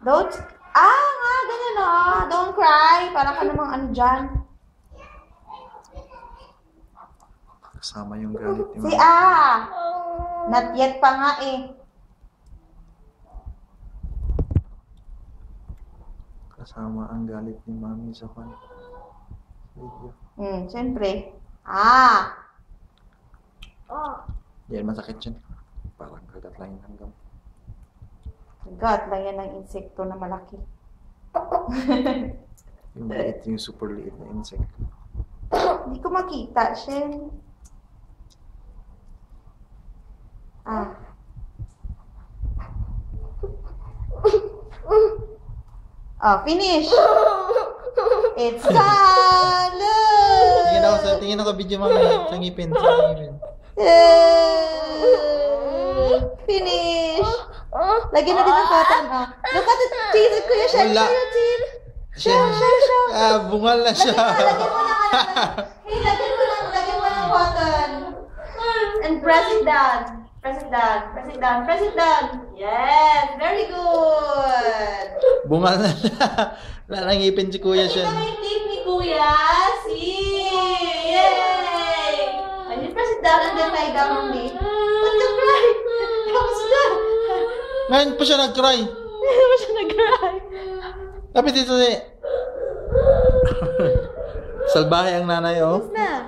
Don't, nga, ganun o. Don't cry. Para ka namang ano dyan. Kasama yung galit ni Si Mami. Not yet pa nga eh. Kasama ang galit ni Mami sa video. Siyempre. Yan, masakit yan. Parang kagat lang yung hanggang. God, lang yan ng insekto na malaki. Yung liit, yung super liit na insect. Hindi ko makita, Shen. Finish! It's done! Tingin ako video Mami. Sa ngipin. Finish! Lagyan na din ng cotton, Look at the teeth, Kuya Shen. Wala. Show your teeth. Bungal na siya. Lagyan mo ng cotton. And press it down. Press it down. Yes, very good. Bungal na siya. Nangipin si Kuya siya. Ito yung teeth ni Kuya. See? Yay! And you press it down and then lie down on me. Don't you cry? Tapos na. Ngayon pa siya nag-cry. Kapit dito Salbahe ang nanay, oh. Na.